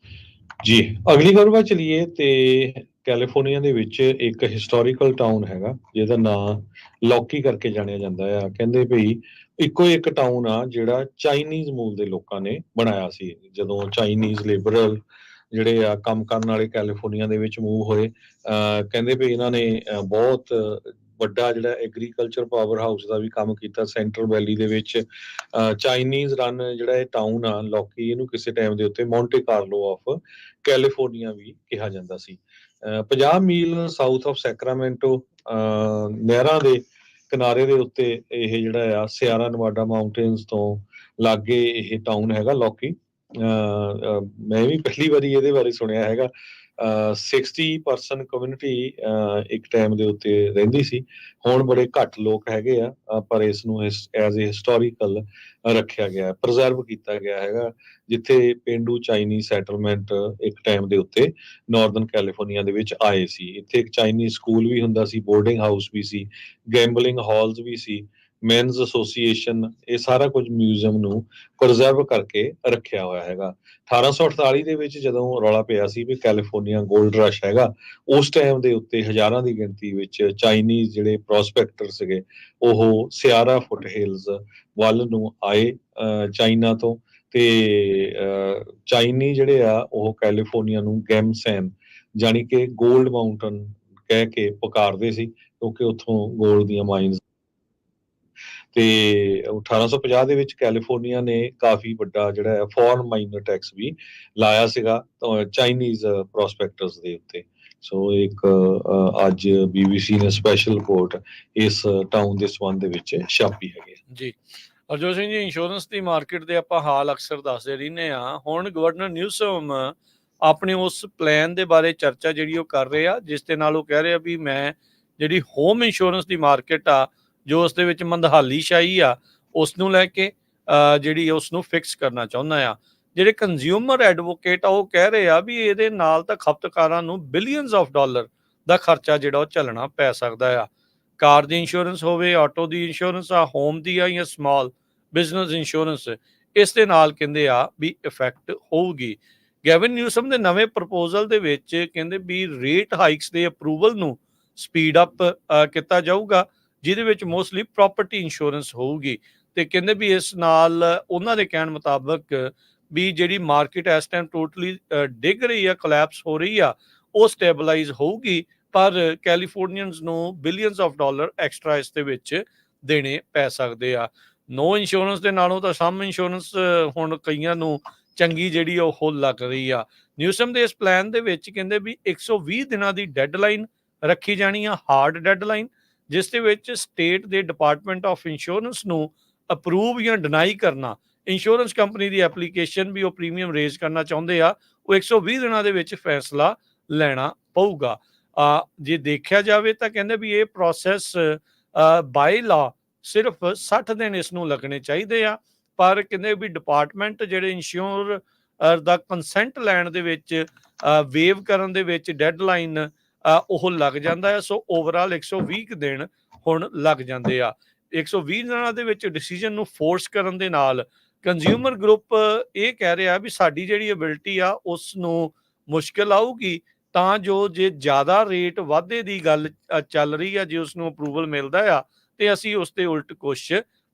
ਜੀ ਅਗਲੀ ਖਬਰ ਵੱਲ ਚਲੀਏ, ਤੇ ਕੈਲੀਫੋਰਨੀਆ ਦੇ ਵਿੱਚ ਇੱਕ ਹਿਸਟੋਰੀਕਲ ਟਾਊਨ ਹੈਗਾ ਜਿਹਦਾ ਨਾਂ ਲੌਕੀ ਕਰਕੇ ਜਾਣਿਆ ਜਾਂਦਾ ਆ। ਕਹਿੰਦੇ ਭਈ ਇੱਕੋ ਇੱਕ ਟਾਊਨ ਆ ਜਿਹੜਾ ਚਾਈਨੀਜ਼ ਮੂਲ ਦੇ ਲੋਕਾਂ ਨੇ ਬਣਾਇਆ ਸੀ। ਜਦੋਂ ਚਾਈਨੀਜ਼ ਲਿਬਰਲ ਜਿਹੜੇ ਆ ਕੰਮ ਕਰਨ ਵਾਲੇ ਕੈਲੀਫੋਰਨੀਆ ਦੇ ਵਿੱਚ ਮੂਵ ਹੋਏ, ਕਹਿੰਦੇ ਵੀ ਇਹਨਾਂ ਨੇ ਬਹੁਤ ਵੱਡਾ ਜਿਹੜਾ ਐਗਰੀਕਲਚਰ ਪਾਵਰ ਹਾਊਸ ਦਾ ਵੀ ਕੰਮ ਕੀਤਾ ਸੈਂਟਰਲ ਵੈਲੀ ਦੇ ਵਿੱਚ। ਚਾਈਨੀਜ਼ ਰਨ ਜਿਹੜਾ ਇਹ ਟਾਊਨ ਆ ਲੌਕੀ, ਇਹਨੂੰ ਕਿਸੇ ਟਾਈਮ ਦੇ ਉੱਤੇ ਮੌਂਟੇ ਕਾਰਲੋ ਆਫ ਕੈਲੀਫੋਰਨੀਆ ਵੀ ਕਿਹਾ ਜਾਂਦਾ ਸੀ। 50 ਮੀਲ ਸਾਊਥ ਆਫ ਸੈਕਰਾਮੈਂਟੋ ਨਹਿਰਾਂ ਦੇ ਕਿਨਾਰੇ ਦੇ ਉੱਤੇ ਇਹ ਜਿਹੜਾ ਆ ਸਿਆਰਾ ਨਵਾਡਾ ਮਾਊਂਟੇਨਸ ਤੋਂ ਲਾਗੇ ਇਹ ਟਾਊਨ ਹੈਗਾ ਲੌਕੀ। ਮੈਂ ਵੀ ਪਹਿਲੀ ਵਾਰੀ ਇਹਦੇ ਬਾਰੇ ਸੁਣਿਆ ਹੈਗਾ, 60% ਕਮਿਊਨਿਟੀ ਇੱਕ ਟਾਈਮ ਦੇ ਉੱਤੇ ਰਹਿੰਦੀ ਸੀ। ਹੁਣ ਬੜੇ ਘੱਟ ਲੋਕ ਹੈਗੇ ਆ, ਪਰ ਇਸ ਨੂੰ ਐਜ਼ ਏ ਹਿਸਟੋਰੀਕਲ ਰੱਖਿਆ ਗਿਆ, ਪ੍ਰੀਜ਼ਰਵ ਕੀਤਾ ਗਿਆ ਹੈਗਾ, ਜਿੱਥੇ ਪੇਂਡੂ ਚਾਈਨੀਜ਼ ਸੈਟਲਮੈਂਟ ਇੱਕ ਟਾਈਮ ਦੇ ਉੱਤੇ ਨਾਰਦਰਨ ਕੈਲੀਫੋਰਨੀਆ ਦੇ ਵਿੱਚ ਆਏ ਸੀ। ਇੱਥੇ ਇੱਕ ਚਾਈਨੀਜ਼ ਸਕੂਲ ਵੀ ਹੁੰਦਾ ਸੀ, ਬੋਰਡਿੰਗ ਹਾਊਸ ਵੀ ਸੀ, ਗੈਂਬਲਿੰਗ ਹਾਲਸ ਵੀ ਸੀ, ਮੈਨਸ ਐਸੋਸੀਏਸ਼ਨ, ਇਹ ਸਾਰਾ ਕੁਝ ਮਿਊਜ਼ੀਅਮ ਨੂੰ ਪ੍ਰੀਜ਼ਰਵ ਕਰਕੇ ਰੱਖਿਆ ਹੋਇਆ ਹੈਗਾ। 1848 ਦੇ ਵਿੱਚ ਜਦੋਂ ਰੌਲਾ ਪਿਆ ਸੀ ਵੀ ਕੈਲੀਫੋਰਨੀਆ ਗੋਲਡ ਰਸ਼ ਹੈਗਾ, ਉਸ ਟਾਈਮ ਦੇ ਉੱਤੇ ਹਜ਼ਾਰਾਂ ਦੀ ਗਿਣਤੀ ਵਿੱਚ ਚਾਈਨੀਜ਼ ਜਿਹੜੇ ਪ੍ਰੋਸਪੈਕਟਰ ਸੀਗੇ, ਉਹ ਸਿਆਰਾ ਫੁੱਟ ਹਿਲਸ ਵੱਲ ਨੂੰ ਆਏ ਚਾਈਨਾ ਤੋਂ, ਤੇ ਚਾਈਨੀ ਜਿਹੜੇ ਆ ਉਹ ਕੈਲੀਫੋਰਨੀਆ ਨੂੰ ਗੈਮਸੈਨ ਜਾਣੀ ਕਿ ਗੋਲਡ ਮਾਊਂਟਨ ਕਹਿ ਕੇ ਪੁਕਾਰਦੇ ਸੀ, ਕਿਉਂਕਿ ਉੱਥੋਂ ਗੋਲਡ ਦੀਆਂ ਮਾਈਨਸ। ਤੇ 1850 ਦੇ ਵਿੱਚ ਕੈਲੀਫੋਰਨੀਆ ਨੇ ਕਾਫੀ ਵੱਡਾ ਜਿਹੜਾ ਹੈ ਫੋਰਨ ਮਾਈਨਰ ਟੈਕਸ ਵੀ ਲਾਇਆ ਸੀਗਾ ਚਾਈਨੀਜ਼ ਪ੍ਰੋਸਪੈਕਟਰਸ ਦੇ ਉੱਤੇ। ਸੋ ਇੱਕ ਅੱਜ BBC ਨੇ ਸਪੈਸ਼ਲ ਰਿਪੋਰਟ ਇਸ ਟਾਊਨ ਦੇ ਸੰਬੰਧ ਦੇ ਵਿੱਚ ਛਾਪੀ ਹੈਗੀ ਜੀ। ਹਰਜੋਤ ਸਿੰਘ ਜੀ, ਇੰਸ਼ੋਰੈਂਸ ਦੀ ਮਾਰਕੀਟ ਦੇ ਆਪਾਂ ਹਾਲ ਅਕਸਰ ਦੱਸਦੇ ਰਹਿੰਦੇ ਆ। ਹੁਣ ਗਵਰਨਰ ਨਿਊਸਮ ਆਪਣੇ ਉਸ ਪਲਾਨ ਦੇ ਬਾਰੇ ਚਰਚਾ ਜਿਹੜੀ ਉਹ ਕਰ ਰਹੇ ਆ, ਜਿਸ ਦੇ ਨਾਲ ਉਹ ਕਹਿ ਰਹੇ ਆ ਵੀ ਮੈਂ ਜਿਹੜੀ ਹੋਮ ਇੰਸ਼ੋਰੈਂਸ ਦੀ ਮਾਰਕੀਟ ਆ, ਜੋ ਉਸ ਦੇ ਵਿੱਚ ਮੰਦਹਾਲੀ ਛਾਈ ਆ, ਉਸ ਨੂੰ ਲੈ ਕੇ ਜਿਹੜੀ ਉਸ ਨੂੰ ਫਿਕਸ ਕਰਨਾ ਚਾਹੁੰਦਾ ਆ। ਜਿਹੜੇ ਕੰਜ਼ਿਊਮਰ ਐਡਵੋਕੇਟ ਆ ਉਹ ਕਹਿ ਰਹੇ ਆ ਵੀ ਇਹਦੇ ਨਾਲ ਤਾਂ ਖਪਤਕਾਰਾਂ ਨੂੰ ਬਿਲੀਅਨਸ ਆਫ ਡਾਲਰ ਦਾ ਖਰਚਾ ਜਿਹੜਾ ਉਹ ਝੱਲਣਾ ਪੈ ਸਕਦਾ ਆ। ਕਾਰ ਦੀ ਇੰਸ਼ੋਰੈਂਸ ਹੋਵੇ, ਆਟੋ ਦੀ ਇੰਸ਼ੋਰੈਂਸ ਆ, ਹੋਮ ਦੀ ਆ ਜਾਂ ਸਮਾਲ ਬਿਜ਼ਨਸ ਇੰਸ਼ੋਰੈਂਸ, ਇਸ ਦੇ ਨਾਲ ਕਹਿੰਦੇ ਆ ਵੀ ਇਫੈਕਟ ਹੋਊਗੀ। ਗੈਵਨ ਨਿਊਸਮ ਦੇ ਨਵੇਂ ਪ੍ਰਪੋਜ਼ਲ ਦੇ ਵਿੱਚ ਕਹਿੰਦੇ ਵੀ ਰੇਟ ਹਾਈਕਸ ਦੇ ਅਪਰੂਵਲ ਨੂੰ ਸਪੀਡ ਅਪ ਕੀਤਾ ਜਾਊਗਾ, ਜਿਹਦੇ ਵਿੱਚ ਮੋਸਟਲੀ ਪ੍ਰਾਪਰਟੀ ਇੰਸ਼ੋਰੈਂਸ ਹੋਊਗੀ। ਤੇ ਕਹਿੰਦੇ ਵੀ ਇਸ ਨਾਲ ਉਹਨਾਂ ਦੇ ਕਹਿਣ ਮੁਤਾਬਕ ਵੀ ਜਿਹੜੀ ਮਾਰਕੀਟ ਇਸ ਟਾਈਮ ਟੋਟਲੀ ਡਿੱਗ ਰਹੀ ਆ, ਕੋਲੈਪਸ ਹੋ ਰਹੀ ਆ, ਉਹ ਸਟੇਬਲਾਈਜ਼ ਹੋਊਗੀ, ਪਰ ਕੈਲੀਫੋਰਨੀਅਨਸ ਨੂੰ ਬਿਲੀਅਨਸ ਆਫ ਡਾਲਰ ਐਕਸਟਰਾ ਇਸ ਦੇ ਵਿੱਚ ਦੇਣੇ ਪੈ ਸਕਦੇ ਆ। ਨੋ ਇੰਸ਼ੋਰੈਂਸ ਦੇ ਨਾਲੋਂ ਤਾਂ ਸਮ ਇੰਸ਼ੋਰੈਂਸ ਹੁਣ ਕਈਆਂ ਨੂੰ ਚੰਗੀ ਜਿਹੜੀ ਉਹ ਲੱਗ ਰਹੀ ਆ। ਨਿਊਸਮ ਦੇ ਇਸ ਪਲਾਨ ਦੇ ਵਿੱਚ ਕਹਿੰਦੇ ਵੀ 120 ਦਿਨਾਂ ਦੀ ਡੈਡਲਾਈਨ ਰੱਖੀ ਜਾਣੀ ਆ, ਹਾਰਡ ਡੈਡਲਾਈਨ, ਜਿਸ ਦੇ ਵਿੱਚ ਸਟੇਟ ਦੇ ਡਿਪਾਰਟਮੈਂਟ ਆਫ ਇੰਸ਼ੋਰੈਂਸ ਨੂੰ ਅਪਰੂਵ ਜਾਂ ਡਿਨਾਈ ਕਰਨਾ। ਇੰਸ਼ੋਰੈਂਸ ਕੰਪਨੀ ਦੀ ਐਪਲੀਕੇਸ਼ਨ ਵੀ ਉਹ ਪ੍ਰੀਮੀਅਮ ਰੇਜ਼ ਕਰਨਾ ਚਾਹੁੰਦੇ ਆ, ਉਹ 120 ਦਿਨਾਂ ਦੇ ਵਿੱਚ ਫੈਸਲਾ ਲੈਣਾ ਪਊਗਾ। ਜੇ ਦੇਖਿਆ ਜਾਵੇ ਤਾਂ ਕਹਿੰਦੇ ਵੀ ਇਹ ਪ੍ਰੋਸੈਸ ਬਾਈ ਲਾ ਸਿਰਫ 60 ਦਿਨ ਇਸ ਨੂੰ ਲੱਗਣੇ ਚਾਹੀਦੇ ਆ, ਪਰ ਕਹਿੰਦੇ ਵੀ ਡਿਪਾਰਟਮੈਂਟ ਜਿਹੜੇ ਇੰਸ਼ੋਰ ਦਾ ਕੰਸੈਂਟ ਲੈਣ ਦੇ ਵਿੱਚ, ਵੇਵ ਕਰਨ ਦੇ ਵਿੱਚ ਡੈਡਲਾਈਨ ਉਹ ਲੱਗ ਜਾਂਦਾ ਹੈ। ਸੋ ਓਵਰਆਲ 120 ਦਿਨ ਹੁਣ ਲੱਗ ਜਾਂਦੇ ਆ। 120 ਦਿਨਾਂ ਦੇ ਵਿੱਚ ਡਿਸੀਜਨ ਨੂੰ ਫੋਰਸ ਕਰਨ ਦੇ ਨਾਲ ਕੰਜ਼ਿਊਮਰ ਗਰੁੱਪ ਇਹ ਕਹਿ ਰਿਹਾ ਵੀ ਸਾਡੀ ਜਿਹੜੀ ਐਬਿਲਿਟੀ ਆ ਉਸ ਨੂੰ ਮੁਸ਼ਕਿਲ ਆਊਗੀ, ਤਾਂ ਜੋ ਜੇ ਜ਼ਿਆਦਾ ਰੇਟ ਵਾਧੇ ਦੀ ਗੱਲ ਚੱਲ ਰਹੀ ਆ, ਜੇ ਉਸ ਨੂੰ ਅਪਰੂਵਲ ਮਿਲਦਾ ਆ, ਤੇ ਅਸੀਂ ਉਸ ਦੇ ਉਲਟ ਕੁਛ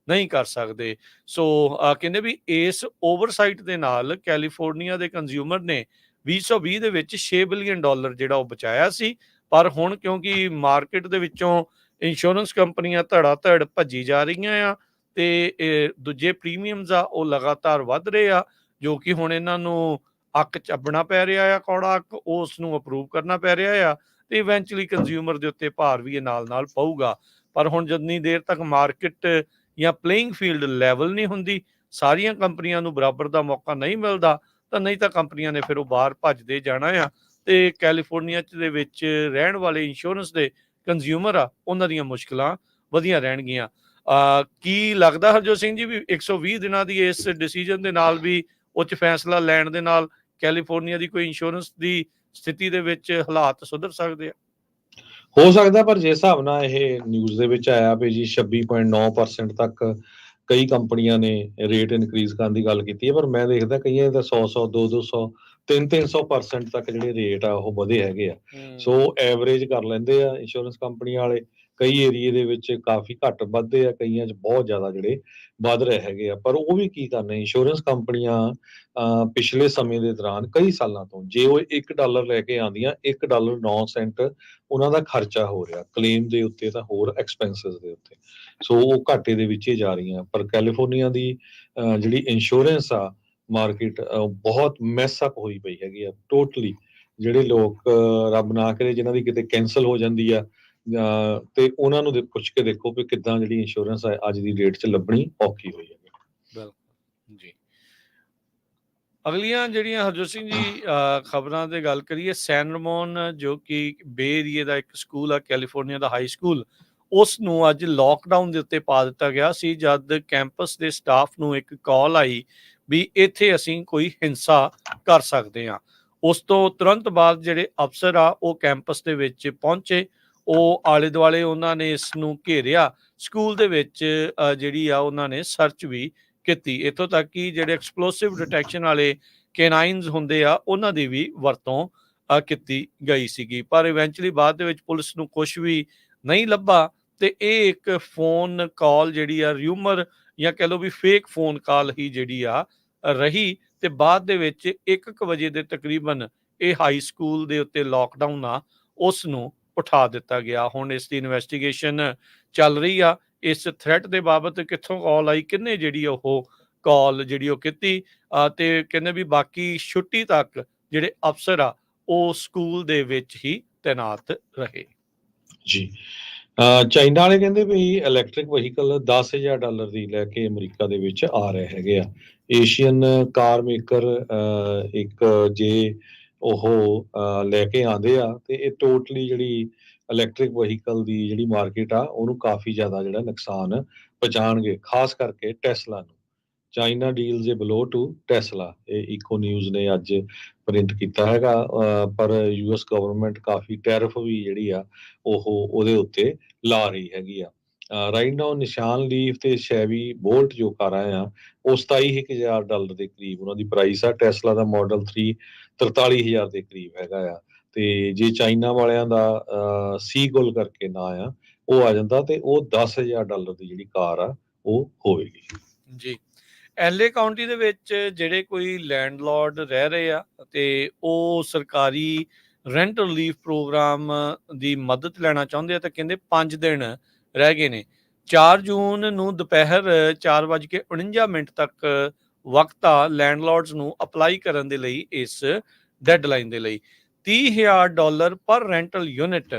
ਨਹੀਂ ਕਰ ਸਕਦੇ। ਸੋ ਕਹਿੰਦੇ ਵੀ ਇਸ ਓਵਰਸਾਈਟ ਦੇ ਨਾਲ ਕੈਲੀਫੋਰਨੀਆ ਦੇ ਕੰਜ਼ਿਊਮਰ ਨੇ 2020 ਦੇ ਵਿੱਚ 6 ਬਿਲੀਅਨ ਡਾਲਰ ਜਿਹੜਾ ਉਹ ਬਚਾਇਆ ਸੀ, ਪਰ ਹੁਣ ਕਿਉਂਕਿ ਮਾਰਕੀਟ ਦੇ ਵਿੱਚੋਂ ਇੰਸ਼ੋਰੈਂਸ ਕੰਪਨੀਆਂ ਧੜਾ ਧੜ ਭੱਜੀ ਜਾ ਰਹੀਆਂ ਆ, ਤੇ ਦੂਜੇ ਪ੍ਰੀਮੀਅਮਸ ਆ ਉਹ ਲਗਾਤਾਰ ਵੱਧ ਰਹੇ ਆ, ਜੋ ਕਿ ਹੁਣ ਇਹਨਾਂ ਨੂੰ ਅੱਕ ਚੱਬਣਾ ਪੈ ਰਿਹਾ ਆ, ਕੌੜਾ ਅੱਕ, ਉਸ ਨੂੰ ਅਪਰੂਵ ਕਰਨਾ ਪੈ ਰਿਹਾ ਆ, ਤੇ ਇਵੈਂਚੁਅਲੀ ਕੰਜ਼ਿਊਮਰ ਦੇ ਉੱਤੇ ਭਾਰ ਵੀ ਇਹ ਨਾਲ ਪਊਗਾ। ਪਰ ਹੁਣ ਜਿੰਨੀ ਦੇਰ ਤੱਕ ਮਾਰਕੀਟ ਜਾਂ ਪਲੇਇੰਗ ਫੀਲਡ ਲੈਵਲ ਨਹੀਂ ਹੁੰਦੀ, ਸਾਰੀਆਂ ਕੰਪਨੀਆਂ ਨੂੰ ਬਰਾਬਰ ਦਾ ਮੌਕਾ ਨਹੀਂ ਮਿਲਦਾ, ਤਾਂ ਨਹੀਂ ਤਾਂ ਕੰਪਨੀਆਂ ਨੇ ਫਿਰ ਉਹ ਬਾਹਰ ਭੱਜਦੇ ਜਾਣਾ ਆ, ਤੇ ਕੈਲੀਫੋਰਨੀਆ ਦੇ ਵਿੱਚ ਰਹਿਣ ਵਾਲੇ ਇੰਸ਼ੋਰੈਂਸ ਦੇ ਕੰਜ਼ਿਊਮਰ ਆ, ਉਹਨਾਂ ਦੀਆਂ ਮੁਸ਼ਕਲਾਂ ਵਧੀਆਂ ਰਹਿਣਗੀਆਂ। ਕੀ ਲੱਗਦਾ ਹਰਜੋਤ ਸਿੰਘ ਜੀ ਵੀ 120 ਦਿਨਾਂ ਦੀ ਇਸ ਡਿਸੀਜਨ ਦੇ ਨਾਲ ਵੀ ਉੱਚ ਫੈਸਲਾ ਲੈਣ ਦੇ ਨਾਲ ਕੈਲੀਫੋਰਨੀਆ ਦੀ ਕੋਈ ਇੰਸ਼ੋਰੈਂਸ ਦੀ ਸਥਿਤੀ ਦੇ ਵਿੱਚ ਹਾਲਾਤ ਸੁਧਰ ਸਕਦੇ ਆ? ਹੋ ਸਕਦਾ, ਪਰ ਜਿਸ ਹਿਸਾਬ ਨਾਲ ਇਹ ਨਿਊਜ਼ ਦੇ ਵਿੱਚ ਆਇਆ ਵੀ ਜੀ 26.9% ਤੱਕ ਕਈ ਕੰਪਨੀਆਂ ਨੇ ਰੇਟ ਇਨਕਰੀਜ਼ ਕਰਨ ਦੀ ਗੱਲ ਕੀਤੀ ਹੈ, ਪਰ ਮੈਂ ਦੇਖਦਾ ਕਈਆਂ ਦਾ 100 200 300% ਤੱਕ ਜਿਹੜੇ ਰੇਟ ਆ ਉਹ ਵਧੇ ਹੈਗੇ ਆ। ਸੋ ਐਵਰੇਜ ਕਰ ਲੈਂਦੇ ਆ ਇੰਸ਼ੋਰੈਂਸ ਕੰਪਨੀਆਂ ਵਾਲੇ, ਕਈ ਏਰੀਏ ਦੇ ਵਿੱਚ ਕਾਫੀ ਘੱਟ ਵੱਧਦੇ ਆ, ਕਈਆਂ 'ਚ ਬਹੁਤ ਜ਼ਿਆਦਾ ਜਿਹੜੇ ਵੱਧ ਰਹੇ ਹੈਗੇ ਆ। ਪਰ ਉਹ ਵੀ ਕੀ ਕਰਨਾ, ਇੰਸ਼ੋਰੈਂਸ ਕੰਪਨੀਆਂ ਪਿਛਲੇ ਸਮੇਂ ਦੇ ਦੌਰਾਨ ਕਈ ਸਾਲਾਂ ਤੋਂ ਜੇ ਉਹ $1 ਲੈ ਕੇ ਆਉਂਦੀਆਂ, $1.09 ਉਹਨਾਂ ਦਾ ਖਰਚਾ ਹੋ ਰਿਹਾ ਕਲੇਮ ਦੇ ਉੱਤੇ ਤਾਂ ਹੋਰ ਐਕਸਪੈਂਸਿਸ ਦੇ ਉੱਤੇ, ਸੋ ਉਹ ਘਾਟੇ ਦੇ ਵਿੱਚ ਹੀ ਜਾ ਰਹੀਆਂ। ਪਰ ਕੈਲੀਫੋਰਨੀਆ ਦੀ ਜਿਹੜੀ ਇੰਸ਼ੋਰੈਂਸ ਆ ਮਾਰਕੀਟ ਬਹੁਤ ਮੈਸ ਅਪ ਹੋਈ ਪਈ ਹੈਗੀ ਆ ਟੋਟਲੀ। ਜਿਹੜੇ ਲੋਕ ਰੱਬ ਨਾ ਕਰੇ ਜਿਨ੍ਹਾਂ ਦੀ ਕਿਤੇ ਕੈਂਸਲ ਹੋ ਜਾਂਦੀ ਆ, ਤੇ ਉਹਨਾਂ ਨੂੰ ਪੁੱਛ ਕੇ ਦੇਖੋ ਵੀ ਕਿੱਦਾਂ ਜਿਹੜੀ ਇੰਸ਼ੋਰੈਂਸ ਹੈ ਅੱਜ ਦੀ ਡੇਟ 'ਚ ਲੱਭਣੀ ਔਖੀ ਹੋਈ ਹੈ। ਬਿਲਕੁਲ ਜੀ। ਅਗਲੀਆਂ ਜਿਹੜੀਆਂ ਹਰਜੋਤ ਸਿੰਘ ਜੀ ਖਬਰਾਂ ਤੇ ਗੱਲ ਕਰੀਏ, ਸੈਨ ਰਮੋਨ ਜੋ ਕਿ ਬੇ ਏਰੀਏ ਦਾ ਇੱਕ ਸਕੂਲ ਆ, ਕੈਲੀਫੋਰਨੀਆ ਦਾ ਹਾਈ ਸਕੂਲ, ਉਸ ਨੂੰ ਅੱਜ ਲੋਕਡਾਊਨ ਦੇ ਉੱਤੇ ਪਾ ਦਿੱਤਾ ਗਿਆ ਸੀ ਜਦ ਕੈਂਪਸ ਦੇ ਸਟਾਫ ਨੂੰ ਇੱਕ ਕਾਲ ਆਈ ਵੀ ਇੱਥੇ ਅਸੀਂ ਕੋਈ ਹਿੰਸਾ ਕਰ ਸਕਦੇ ਹਾਂ। ਉਸ ਤੋਂ ਤੁਰੰਤ ਬਾਅਦ ਜਿਹੜੇ ਅਫਸਰ ਆ ਉਹ ਕੈਂਪਸ ਦੇ ਵਿੱਚ ਪਹੁੰਚੇ, ਉਹ ਆਲੇ ਦੁਆਲੇ ਉਹਨਾਂ ਨੇ ਇਸ ਨੂੰ ਘੇਰਿਆ, ਸਕੂਲ ਦੇ ਵਿੱਚ ਜਿਹੜੀ ਆ ਉਹਨਾਂ ਨੇ ਸਰਚ ਵੀ ਕੀਤੀ। ਇੱਥੋਂ ਤੱਕ ਕਿ ਜਿਹੜੇ ਐਕਸਪਲੋਸਿਵ ਡਿਟੈਕਸ਼ਨ ਵਾਲੇ ਕੈਨਾਈਨਸ ਹੁੰਦੇ ਆ ਉਹਨਾਂ ਦੀ ਵੀ ਵਰਤੋਂ ਕੀਤੀ ਗਈ ਸੀਗੀ, ਪਰ ਇਵੈਂਚੁਅਲੀ ਬਾਅਦ ਦੇ ਵਿੱਚ ਪੁਲਿਸ ਨੂੰ ਕੁਝ ਵੀ ਨਹੀਂ ਲੱਭਾ ਤੇ ਇਹ ਇੱਕ ਫੋਨ ਕਾਲ ਜਿਹੜੀ ਆ ਰਿਊਮਰ ਜਾਂ ਕਹਿ ਲਓ ਵੀ ਫੇਕ ਫੋਨ ਕਾਲ ਹੀ ਜਿਹੜੀ ਆ ਰਹੀ ਤੇ ਬਾਅਦ ਦੇ ਵਿੱਚ 1 ਵਜੇ ਦੇ ਤਕਰੀਬਨ ਇਹ ਹਾਈ ਸਕੂਲ ਦੇ ਉੱਤੇ ਲੋਕਡਾਊਨ ਆ ਉਸ ਨੂੰ ਉਠਾ ਦਿੱਤਾ ਗਿਆ। ਹੁਣ ਇਸ ਦੀ ਇਨਵੈਸਟੀਗੇਸ਼ਨ ਚੱਲ ਰਹੀ ਆ। ਇਸ ਥ੍ਰੈਟ ਦੇ ਬਾਬਤ ਕਿੱਥੋਂ ਕਾਲ ਆਈ, ਕਿੰਨੇ ਜਿਹੜੀ ਉਹ ਕਾਲ ਜਿਹੜੀ ਉਹ ਕੀਤੀ ਤੇ ਕਹਿੰਦੇ ਵੀ ਬਾਕੀ ਛੁੱਟੀ ਤੱਕ ਜਿਹੜੇ ਅਫਸਰ ਆ ਉਹ ਸਕੂਲ ਦੇ ਵਿੱਚ ਹੀ ਤੈਨਾਤ ਰਹੇ। ਜੀ। ਚਾਈਨਾ ਵਾਲੇ ਕਹਿੰਦੇ ਵੀ ਇਲੈਕਟ੍ਰਿਕ ਵਹੀਕਲ $10,000 ਦੀ ਲੈ ਕੇ ਅਮਰੀਕਾ ਦੇ ਵਿੱਚ ਆ ਰਹੇ ਹੈਗੇ ਆ। ਏਸ਼ੀਅਨ ਕਾਰ ਮੇਕਰ ਇੱਕ ਜੇ ਉਹ ਲੈ ਕੇ ਆਉਂਦੇ ਆ ਤੇ ਇਹ ਟੋਟਲੀ ਜਿਹੜੀ ਇਲੈਕਟ੍ਰਿਕ ਵਹੀਕਲ ਦੀ ਜਿਹੜੀ ਮਾਰਕੀਟ ਆ ਉਹਨੂੰ ਕਾਫੀ ਜ਼ਿਆਦਾ ਜਿਹੜਾ ਨੁਕਸਾਨ ਪਹੁੰਚਾਉਣਗੇ, ਖਾਸ ਕਰਕੇ ਟੈਸਲਾ ਨੂੰ। China deals a blow to Tesla, ਇਹ ਇਕੋ ਨਿਊਜ਼ ਨੇ ਅੱਜ ਪ੍ਰਿੰਟ ਕੀਤਾ ਹੈਗਾ। ਪਰ ਯੂਐਸ ਗਵਰਨਮੈਂਟ ਕਾਫੀ ਟੈਰਿਫ ਵੀ ਜਿਹੜੀ ਆ ਉਹ ਉਹਦੇ ਉੱਤੇ ਲਾ ਰਹੀ ਹੈਗੀ ਆ। ਰਾਈਟ ਨਾਓ ਨਿਸ਼ਾਨ ਲੀਫ ਤੇ ਸ਼ੈਵੀ ਬੋਲਟ ਜੋ ਕਾਰਾਂ ਆ ਉਹ $27,000 ਦੇ ਕਰੀਬ ਉਹਨਾਂ ਦੀ ਪ੍ਰਾਈਸ ਆ। ਟੈਸਲਾ ਦਾ ਮਾਡਲ 3 43,000 ਦੇ ਕਰੀਬ ਹੈਗਾ ਆ। ਤੇ ਜੇ ਚਾਈਨਾ ਵਾਲਿਆਂ ਦਾ ਸੀਗੁਲ ਕਰਕੇ ਨਾਂ ਆ ਉਹ ਆ ਜਾਂਦਾ ਤੇ ਉਹ $10,000 ਦੀ ਜਿਹੜੀ ਕਾਰ ਆ ਉਹ ਹੋਵੇਗੀ। ਜੀ, ਐਲਏ ਕਾਉਂਟੀ ਦੇ ਵਿੱਚ ਜਿਹੜੇ ਕੋਈ ਲੈਂਡਲੋਰਡ ਰਹਿ ਰਹੇ ਆ ਤੇ ਉਹ ਸਰਕਾਰੀ ਰੈਂਟ ਰਿਲੀਫ ਪ੍ਰੋਗਰਾਮ ਦੀ ਮਦਦ ਲੈਣਾ ਚਾਹੁੰਦੇ ਆ ਤਾਂ ਕਹਿੰਦੇ 5 ਦਿਨ ਰਹਿ ਗਏ ਨੇ। 4 ਜੂਨ ਨੂੰ ਦੁਪਹਿਰ 4:49 ਤੱਕ ਵਕਤ ਆ ਲੈਂਡਲੋਰਡਸ ਨੂੰ ਅਪਲਾਈ ਕਰਨ ਦੇ ਲਈ ਇਸ ਡੈਡਲਾਈਨ ਦੇ ਲਈ। $30,000 ਪਰ ਰੈਂਟਲ ਯੂਨਿਟ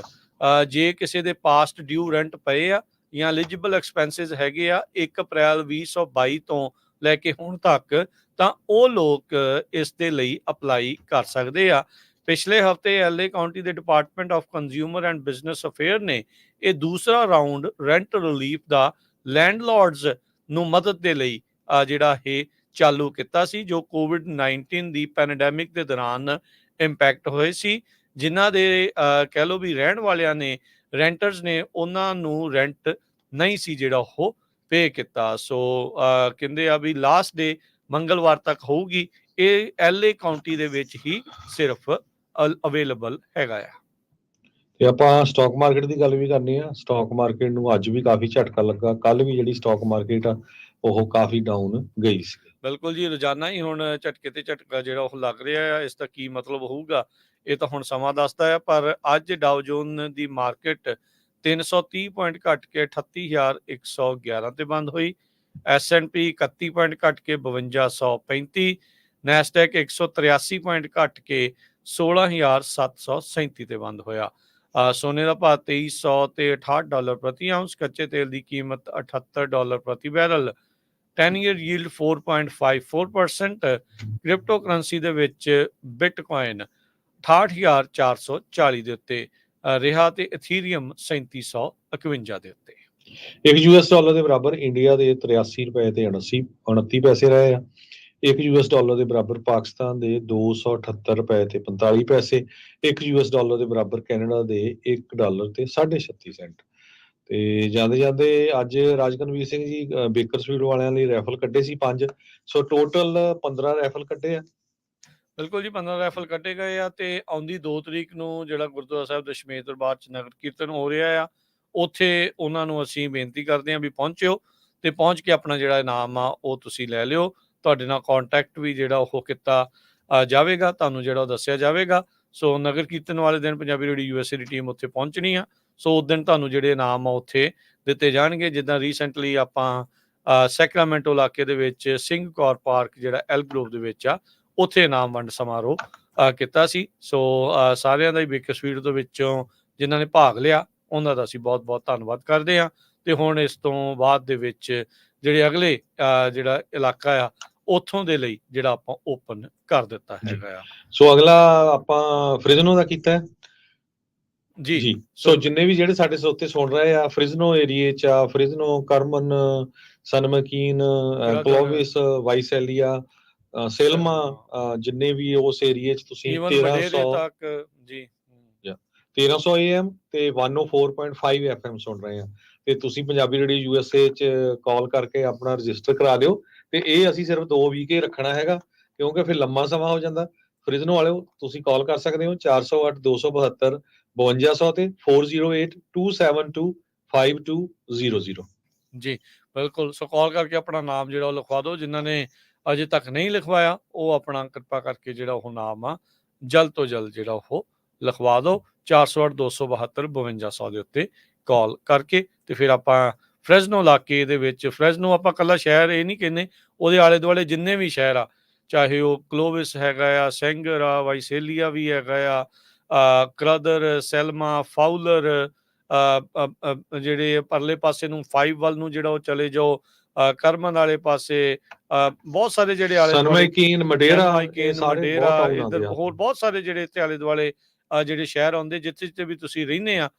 ਜੇ ਕਿਸੇ ਦੇ ਪਾਸਟ ਡਿਊ ਰੈਂਟ ਪਏ ਆ ਜਾਂ ਐਲੀਜੀਬਲ ਐਕਸਪੈਂਸਿਸ ਹੈਗੇ ਆ 1 ਅਪ੍ਰੈਲ 2022 ਤੋਂ ਲੈ ਕੇ ਹੁਣ ਤੱਕ, ਤਾਂ ਉਹ ਲੋਕ ਇਸ ਦੇ ਲਈ ਅਪਲਾਈ ਕਰ ਸਕਦੇ ਆ। ਪਿਛਲੇ ਹਫਤੇ ਐਲਏ ਕਾਉਂਟੀ ਦੇ department of consumer and business affair ਨੇ ਇਹ ਦੂਸਰਾ ਰਾਉਂਡ ਰੈਂਟ ਰਿਲੀਫ ਦਾ ਲੈਂਡਲੋਰਡਸ ਨੂੰ ਮਦਦ ਦੇ ਲਈ ਜਿਹੜਾ ਇਹ ਚਾਲੂ ਕੀਤਾ ਸੀ, ਜੋ ਕੋਵਿਡ-19 ਦੀ ਪੈਂਡੈਮਿਕ ਦੇ ਦੌਰਾਨ ਇੰਪੈਕਟ ਹੋਏ ਸੀ, ਜਿਨ੍ਹਾਂ ਦੇ ਕਹਿ ਲਓ ਵੀ ਰਹਿਣ ਵਾਲਿਆਂ ਨੇ, ਰੈਂਟਰਸ ਨੇ, ਉਹਨਾਂ ਨੂੰ ਰੈਂਟ ਨਹੀਂ ਸੀ ਜਿਹੜਾ ਉਹ ਪੇ ਕੀਤਾ। ਸੋ ਕਹਿੰਦੇ ਆ ਵੀ ਲਾਸਟ ਡੇ ਮੰਗਲਵਾਰ ਤੱਕ ਹੋਊਗੀ। ਇਹ ਐਲਏ ਕਾਉਂਟੀ ਦੇ ਵਿੱਚ ਹੀ ਸਿਰਫ ਅਵੇਲੇਬਲ ਹੈਗਾ ਆ। ਤੇ ਆਪਾਂ ਸਟਾਕ ਮਾਰਕੀਟ ਦੀ ਗੱਲ ਵੀ ਕਰਨੀ ਆ। ਸਟਾਕ ਮਾਰਕੀਟ ਨੂੰ ਅੱਜ ਵੀ ਕਾਫੀ ਝਟਕਾ ਲੱਗਾ। ਕੱਲ ਵੀ ਜਿਹੜੀ ਸਟਾਕ ਮਾਰਕੀਟ ਆ ਉਹ ਕਾਫੀ ਡਾਊਨ ਗਈ ਸੀ। ਬਿਲਕੁਲ ਜੀ, ਰੋਜ਼ਾਨਾ ਹੀ ਹੁਣ ਝਟਕੇ ਤੇ ਝਟਕਾ ਜਿਹੜਾ ਉਹ ਲੱਗ ਰਿਹਾ ਆ। ਇਸ ਦਾ ਕੀ ਮਤਲਬ ਹੋਊਗਾ ਇਹ ਤਾਂ ਹੁਣ ਸਮਾਂ ਦੱਸਦਾ ਆ। ਪਰ ਅੱਜ ਡਾਓ ਜੋਨ ਦੀ ਮਾਰਕੀਟ 330 ਪੁਆਇੰਟ ਘਟ ਕੇ 38,111 ਤੇ ਬੰਦ ਹੋਈ। S&P 31 ਪੁਆਇੰਟ ਘਟ ਕੇ 5235, ਨੈਸਡੈਕ 183 ਪੁਆਇੰਟ ਘਟ ਕੇ 16,737 ਤੇ ਬੰਦ ਹੋਇਆ। ਸੋਨੇ ਦਾ ਭਾਅ $2300 ਤੇ $68 ਪ੍ਰਤੀ ਆਉਂਸ, ਕੱਚੇ ਤੇਲ ਦੀ ਕੀਮਤ $78 ਪ੍ਰਤੀ barrel, 10-year yield 4.54%, crypto currency ਦੇ ਵਿੱਚ ਬਿਟਕੋਇਨ 68,440 ਦੇ ਉੱਤੇ ਰਿਹਾ ਤੇ ਇਥੀਰੀਅਮ 3751 ਦੇ ਉੱਤੇ। $1 ਦੇ ਬਰਾਬਰ ਇੰਡੀਆ ਦੇ 83 ਰੁਪਏ ਤੇ 29 ਪੈਸੇ ਰਹੇ ਆ। $1 ਦੇ ਬਰਾਬਰ ਪਾਕਿਸਤਾਨ ਦੇ 278 ਰੁਪਏ ਤੇ 45 ਪੈਸੇ। $1 ਦੇ ਬਰਾਬਰ ਕੈਨੇਡਾ ਦੇ $1 ਤੇ 36 ਸੈਂਟ। ਤੇ ਜਾਂਦੇ ਜਾਂਦੇ ਅੱਜ ਰਾਜਕਨਵੀਰ ਸਿੰਘ ਜੀ ਬੇਕਰਸਫੀਲਡ ਵਾਲਿਆਂ ਲਈ ਰੈਫਲ ਕੱਢੇ ਸੀ 5, ਸੋ ਟੋਟਲ 15 ਰੈਫਲ ਕੱਢੇ ਆ। ਬਿਲਕੁਲ ਜੀ, 15 ਰੈਫਲ ਕੱਢੇ ਗਏ ਆ ਤੇ ਆਉਂਦੀ 2 ਤਰੀਕ ਨੂੰ ਜਿਹੜਾ ਗੁਰਦੁਆਰਾ ਸਾਹਿਬ ਦਸ਼ਮੇਸ਼ ਦਰਬਾਰ ਚ ਨਗਰ ਕੀਰਤਨ ਹੋ ਰਿਹਾ ਆ, ਉੱਥੇ ਉਹਨਾਂ ਨੂੰ ਅਸੀਂ ਬੇਨਤੀ ਕਰਦੇ ਹਾਂ ਵੀ ਪਹੁੰਚਿਓ ਤੇ ਪਹੁੰਚ ਕੇ ਆਪਣਾ ਜਿਹੜਾ ਇਨਾਮ ਆ ਉਹ ਤੁਸੀਂ ਲੈ ਲਿਓ। ਤੁਹਾਡੇ ਨਾਲ ਕੰਟੈਕਟ ਵੀ ਜਿਹੜਾ ਉਹ ਕੀਤਾ ਜਾਵੇਗਾ, ਤੁਹਾਨੂੰ ਜਿਹੜਾ ਉਹ ਦੱਸਿਆ ਜਾਵੇਗਾ। ਸੋ ਨਗਰ ਕੀਰਤਨ ਵਾਲੇ ਦਿਨ ਪੰਜਾਬੀ ਰੇਡੀਓ USA ਦੀ ਟੀਮ ਉੱਥੇ ਪਹੁੰਚਣੀ ਆ। ਸੋ ਉਸ ਦਿਨ ਤੁਹਾਨੂੰ ਜਿਹੜੇ ਇਨਾਮ ਆ ਉੱਥੇ ਦਿੱਤੇ ਜਾਣਗੇ। ਜਿੱਦਾਂ ਰੀਸੈਂਟਲੀ ਆਪਾਂ ਸੈਕਰਾਮੈਂਟੋ ਇਲਾਕੇ ਦੇ ਵਿੱਚ ਸਿੰਘ ਕੌਰ ਪਾਰਕ ਜਿਹੜਾ ਐਲ ਗਰੋਵ ਦੇ ਵਿੱਚ ਆ, ਉੱਥੇ ਇਨਾਮ ਵੰਡ ਸਮਾਰੋਹ ਕੀਤਾ ਸੀ। ਸੋ ਸਾਰਿਆਂ ਦਾ ਹੀ ਬੇਕਰਸਫੀਲਡ ਦੇ ਵਿੱਚੋਂ ਜਿਨ੍ਹਾਂ ਨੇ ਭਾਗ ਲਿਆ ਉਹਨਾਂ ਦਾ ਅਸੀਂ ਬਹੁਤ ਬਹੁਤ ਧੰਨਵਾਦ ਕਰਦੇ ਹਾਂ। ਤੇ ਹੁਣ ਇਸ ਤੋਂ ਬਾਅਦ ਦੇ ਵਿੱਚ ਜਿਹੜੇ ਅਗਲੇ ਜਿਹੜਾ ਇਲਾਕਾ ਆ ਉੱਥੋਂ ਦੇ ਲਈ ਜਿਹੜਾ ਆਪਾਂ ਓਪਨ ਕਰ ਦਿੱਤਾ ਜੀ। ਹੈਗਾ ਆ। ਸੋ ਅਗਲਾ ਆਪਾਂ ਫ੍ਰਿਜ਼ਨੋ ਦਾ ਕੀਤਾ ਹੈ। ਜੀ ਜੀ ਸੋ ਜਿੰਨੇ ਵੀ ਜਿਹੜੇ ਸਾਡੇ ਸਰੋਤੇ ਸੁਣ ਰਹੇ ਆ ਫ੍ਰਿਜ਼ਨੋ ਏਰੀਏ ਚ ਆ, ਫ੍ਰਿਜ਼ਨੋ, ਕਰਮਨ, ਸਨਮਕੀਨ, ਕਲੋਵਿਸ, ਵਾਈਸੈਲੀਆ, ਸੇਲਮਾ, ਜਿੰਨੇ ਵੀ ਉਸ ਏਰੀਏ ਚ ਤੁਸੀਂ ਈਵਨ 1300 ਵਡੇਰੇ ਤੱਕ ਜੀ 1300 AM ਤੇ 104.5 FM ਸੁਣ ਰਹੇ ਆ, ਤੇ ਤੁਸੀਂ ਪੰਜਾਬੀ ਰੇਡੀਓ USA ਚ ਕਾਲ ਕਰਕੇ ਆਪਣਾ ਰਜਿਸਟਰ ਕਰਾ ਲਿਓ। ਤੇ ਇਹ ਅਸੀਂ ਸਿਰਫ 2 ਵੀਕ ਹੀ ਰੱਖਣਾ ਹੈਗਾ, ਕਿਉਂਕਿ ਫਿਰ ਲੰਮਾ ਸਮਾਂ ਹੋ ਜਾਂਦਾ। ਫ੍ਰਿਜ਼ਨੋ ਵਾਲਿਓ ਤੁਸੀਂ ਕਾਲ ਕਰ ਸਕਦੇ ਹੋ 408 272 5200 ਤੇ 4082725200 ਜੀ ਬਿਲਕੁਲ। ਸੋ ਕਾਲ ਕਰਕੇ ਆਪਣਾ ਨਾਮ ਜਿਹੜਾ ਉਹ ਲਿਖਵਾ ਦਿਓ। ਜਿਨ੍ਹਾਂ ਨੇ ਅਜੇ ਤੱਕ ਨਹੀਂ ਲਿਖਵਾਇਆ ਉਹ ਆਪਣਾ ਕਿਰਪਾ ਕਰਕੇ ਜਿਹੜਾ ਉਹ ਨਾਮ ਆ ਜਲਦ ਤੋਂ ਜਲਦ ਜਿਹੜਾ ਉਹ ਲਿਖਵਾ ਦਿਓ 408 272 5200 ਦੇ ਉੱਤੇ ਕਾਲ ਕਰਕੇ। ਤੇ ਫਿਰ ਆਪਾਂ ਫ੍ਰੈਜ਼ਨੋ ਇਲਾਕੇ ਦੇ ਵਿੱਚ, ਫ੍ਰੈਜ਼ਨੋ ਆਪਾਂ ਇਕੱਲਾ ਸ਼ਹਿਰ ਇਹ ਨਹੀਂ ਕਹਿੰਦੇ, ਉਹਦੇ ਆਲੇ ਦੁਆਲੇ ਜਿੰਨੇ ਵੀ ਸ਼ਹਿਰ ਆ, ਚਾਹੇ ਉਹ ਕਲੋਵਿਸ ਹੈਗਾ ਆ, ਸੈਂਗਰ ਆ, ਵਾਈਸੇਲੀਆ ਵੀ ਹੈਗਾ ਆ, ਕਰਦਰ, ਸੈਲਮਾ, ਫਾਊਲਰ, ਜਿਹੜੇ ਪਰਲੇ ਪਾਸੇ ਨੂੰ 5 ਵੱਲ ਨੂੰ ਜਿਹੜਾ ਉਹ ਚਲੇ ਜਾਓ, ਕਰਮਨ ਵਾਲੇ ਪਾਸੇ ਬਹੁਤ ਸਾਰੇ ਜਿਹੜੇ ਆਲੇ ਦੁਆਲੇ, ਸਨਮਾਈਕੀਨ, ਮਡੇਰਾ, ਮਡੇਰਾ, ਇੱਧਰ ਹੋਰ ਬਹੁਤ ਸਾਰੇ ਜਿਹੜੇ ਇੱਥੇ ਆਲੇ ਦੁਆਲੇ ਜਿਹੜੇ ਸ਼ਹਿਰ ਆਉਂਦੇ, ਜਿੱਥੇ ਵੀ ਤੁਸੀਂ ਰਹਿੰਦੇ ਆ,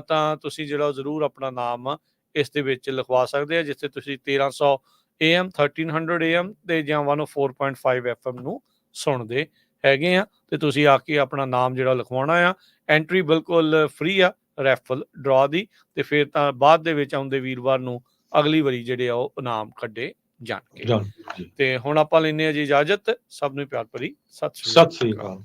ਤਾਂ ਤੁਸੀਂ ਜਿਹੜਾ ਜ਼ਰੂਰ ਆਪਣਾ ਨਾਮ ਇਸ ਦੇ ਵਿੱਚ ਲਿਖਵਾ ਸਕਦੇ ਆ, ਜਿੱਥੇ ਤੁਸੀਂ 1300 AM, 1300 AM ਤੇ ਜਾਂ 104.5 FM ਨੂੰ ਸੁਣਦੇ ਹੈਗੇ ਆ। ਤੇ ਤੁਸੀਂ ਆ ਕੇ ਆਪਣਾ ਨਾਮ ਜਿਹੜਾ ਲਿਖਵਾਉਣਾ ਆ। ਐਂਟਰੀ ਬਿਲਕੁਲ ਫ੍ਰੀ ਆ ਰੈਫਲ ਡਰਾ ਦੀ, ਤੇ ਫਿਰ ਤਾਂ ਬਾਅਦ ਦੇ ਵਿੱਚ ਆਉਂਦੇ ਵੀਰਵਾਰ ਨੂੰ ਅਗਲੀ ਵਾਰੀ ਜਿਹੜੇ ਆ ਉਹ ਇਨਾਮ ਕੱਢੇ ਜਾਣਗੇ। ਤੇ ਹੁਣ ਆਪਾਂ ਲੈਂਦੇ ਆ ਜੀ ਇਜਾਜ਼ਤ। ਸਭ ਨੂੰ ਪਿਆਰ ਭਰੀ ਸਤਿ ਸ੍ਰੀ ਅਕਾਲ।